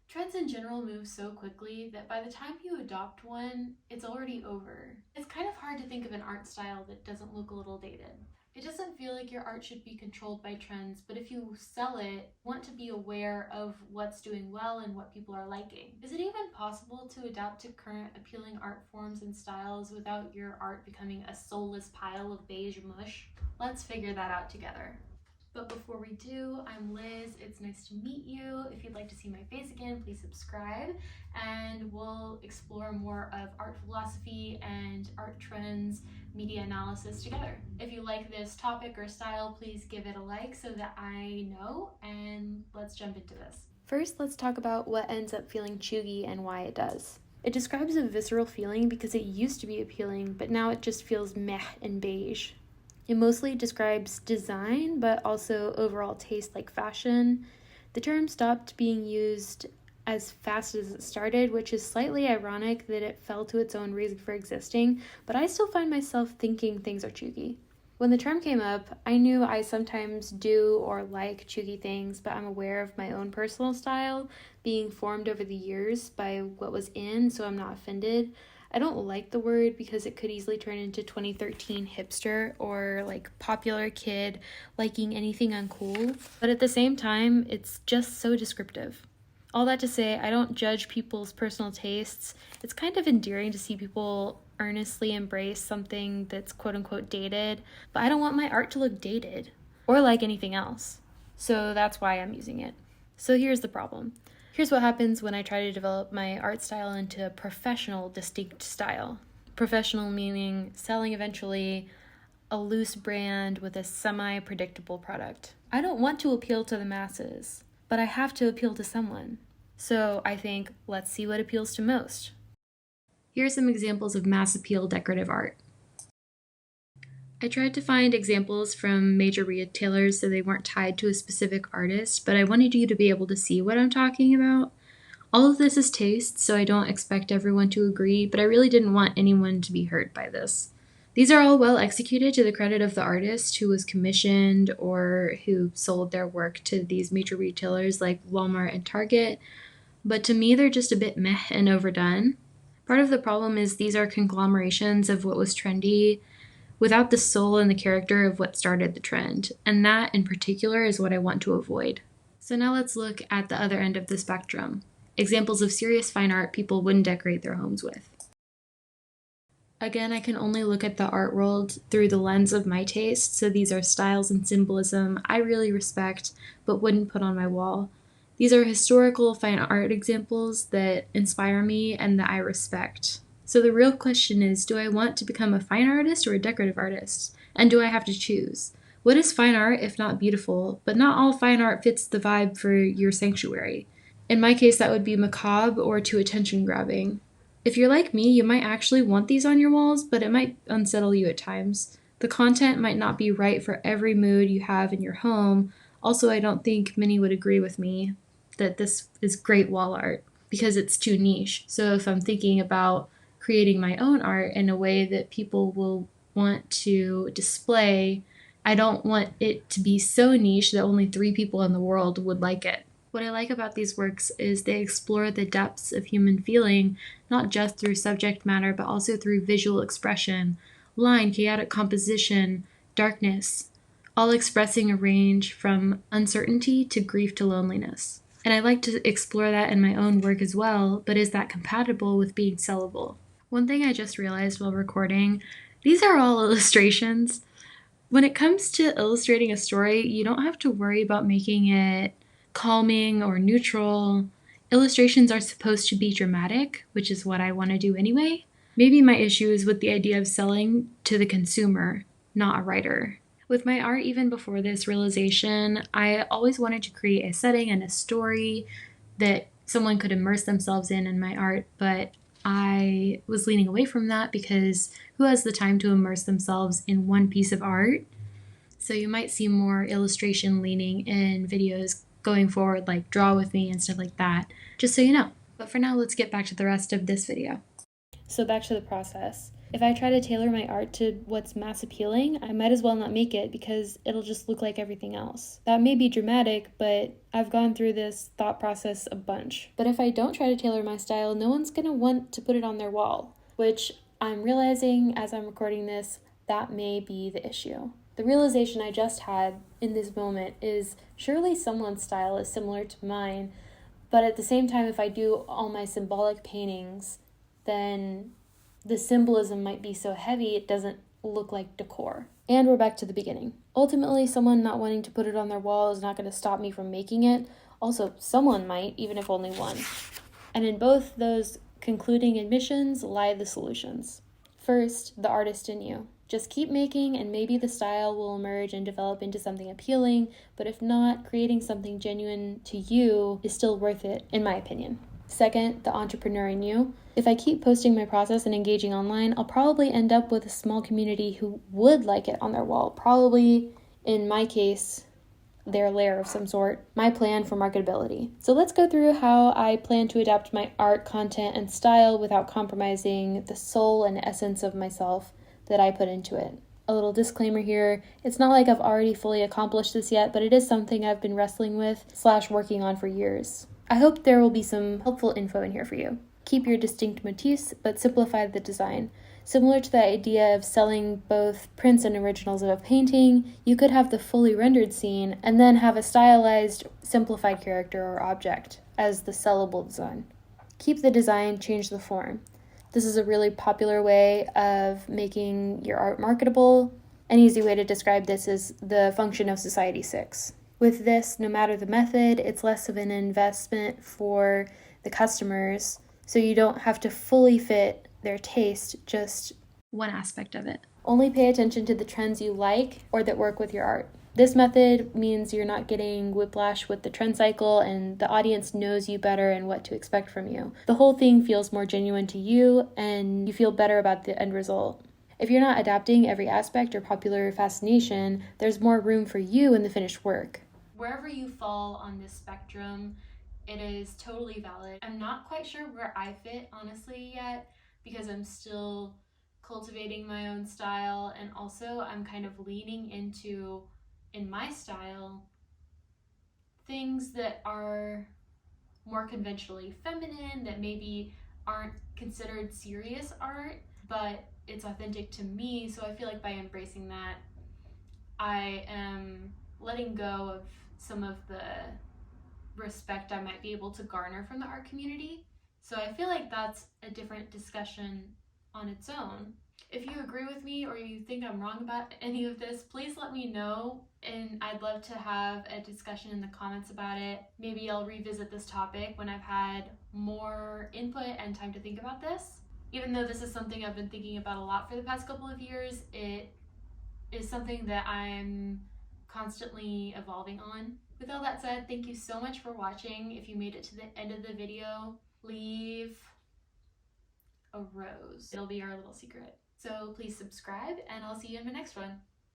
Trends in general move so quickly that by the time you adopt one, it's already over. It's kind of hard to think of an art style that doesn't look a little dated. It doesn't feel like your art should be controlled by trends, but if you sell it, want to be aware of what's doing well and what people are liking. Is it even possible to adapt to current appealing art forms and styles without your art becoming a soulless pile of beige mush? Let's figure that out together. But before we do, I'm Liz. It's nice to meet you. If you'd like to see my face again, please subscribe, and we'll explore more of art philosophy and art trends, media analysis together. If you like this topic or style, please give it a like so that I know, and let's jump into this. First, let's talk about what ends up feeling cheugy and why it does. It describes a visceral feeling because it used to be appealing, but now it just feels meh and beige. It mostly describes design, but also overall taste like fashion. The term stopped being used as fast as it started, which is slightly ironic that it fell to its own reason for existing, but I still find myself thinking things are cheugy. When the term came up, I knew I sometimes do or like cheugy things, but I'm aware of my own personal style being formed over the years by what was in, so I'm not offended. I don't like the word because it could easily turn into 2013 hipster or like popular kid liking anything uncool, but at the same time, it's just so descriptive. All that to say, I don't judge people's personal tastes. It's kind of endearing to see people earnestly embrace something that's quote unquote dated, but I don't want my art to look dated or like anything else. So that's why I'm using it. So here's the problem. Here's what happens when I try to develop my art style into a professional, distinct style. Professional meaning selling eventually a loose brand with a semi-predictable product. I don't want to appeal to the masses, but I have to appeal to someone. So I think, let's see what appeals to most. Here are some examples of mass appeal decorative art. I tried to find examples from major retailers so they weren't tied to a specific artist, but I wanted you to be able to see what I'm talking about. All of this is taste, so I don't expect everyone to agree, but I really didn't want anyone to be hurt by this. These are all well executed to the credit of the artist who was commissioned or who sold their work to these major retailers like Walmart and Target, but to me they're just a bit meh and overdone. Part of the problem is these are conglomerations of what was trendy, without the soul and the character of what started the trend, and that in particular is what I want to avoid. So now let's look at the other end of the spectrum, examples of serious fine art people wouldn't decorate their homes with. Again, I can only look at the art world through the lens of my taste, so these are styles and symbolism I really respect but wouldn't put on my wall. These are historical fine art examples that inspire me and that I respect. So the real question is, do I want to become a fine artist or a decorative artist? And do I have to choose? What is fine art if not beautiful? But not all fine art fits the vibe for your sanctuary. In my case, that would be macabre or too attention-grabbing. If you're like me, you might actually want these on your walls, but it might unsettle you at times. The content might not be right for every mood you have in your home. Also, I don't think many would agree with me that this is great wall art because it's too niche. So if I'm thinking about creating my own art in a way that people will want to display, I don't want it to be so niche that only 3 people in the world would like it. What I like about these works is they explore the depths of human feeling, not just through subject matter, but also through visual expression, line, chaotic composition, darkness, all expressing a range from uncertainty to grief to loneliness. And I like to explore that in my own work as well, but is that compatible with being sellable? One thing I just realized while recording, these are all illustrations. When it comes to illustrating a story, you don't have to worry about making it calming or neutral. Illustrations are supposed to be dramatic, which is what I want to do anyway. Maybe my issue is with the idea of selling to the consumer, not a writer. With my art, even before this realization, I always wanted to create a setting and a story that someone could immerse themselves in my art, but I was leaning away from that because who has the time to immerse themselves in one piece of art? So you might see more illustration leaning in videos going forward, like draw with me and stuff like that, just so you know. But for now, let's get back to the rest of this video. So back to the process. If I try to tailor my art to what's mass appealing, I might as well not make it because it'll just look like everything else. That may be dramatic, but I've gone through this thought process a bunch. But if I don't try to tailor my style, no one's gonna want to put it on their wall, which I'm realizing as I'm recording this, that may be the issue. The realization I just had in this moment is surely someone's style is similar to mine, but at the same time, if I do all my symbolic paintings, then the symbolism might be so heavy it doesn't look like decor. And we're back to the beginning. Ultimately, someone not wanting to put it on their wall is not going to stop me from making it. Also, someone might, even if only one. And in both those concluding admissions lie the solutions. First, the artist in you. Just keep making and maybe the style will emerge and develop into something appealing, but if not, creating something genuine to you is still worth it, in my opinion. Second, the entrepreneur in you. If I keep posting my process and engaging online, I'll probably end up with a small community who would like it on their wall. Probably, in my case, their lair of some sort. My plan for marketability. So let's go through how I plan to adapt my art, content, and style without compromising the soul and essence of myself that I put into it. A little disclaimer here, it's not like I've already fully accomplished this yet, but it is something I've been wrestling with / working on for years. I hope there will be some helpful info in here for you. Keep your distinct motifs, but simplify the design. Similar to the idea of selling both prints and originals of a painting, you could have the fully rendered scene and then have a stylized, simplified character or object as the sellable design. Keep the design, change the form. This is a really popular way of making your art marketable. An easy way to describe this is the function of Society 6. With this, no matter the method, it's less of an investment for the customers, so you don't have to fully fit their taste, just one aspect of it. Only pay attention to the trends you like or that work with your art. This method means you're not getting whiplash with the trend cycle and the audience knows you better and what to expect from you. The whole thing feels more genuine to you and you feel better about the end result. If you're not adapting every aspect or popular fascination, there's more room for you in the finished work. Wherever you fall on this spectrum, it is totally valid. I'm not quite sure where I fit, honestly, yet, because I'm still cultivating my own style, and also I'm kind of leaning into, in my style, things that are more conventionally feminine, that maybe aren't considered serious art, but it's authentic to me, so I feel like by embracing that, I am letting go of some of the respect I might be able to garner from the art community. So I feel like that's a different discussion on its own. If you agree with me or you think I'm wrong about any of this, please let me know, and I'd love to have a discussion in the comments about it. Maybe I'll revisit this topic when I've had more input and time to think about this. Even though this is something I've been thinking about a lot for the past couple of years, it is something that I'm constantly evolving on. With all that said, thank you so much for watching. If you made it to the end of the video, leave a rose. It'll be our little secret. So please subscribe and I'll see you in the next one.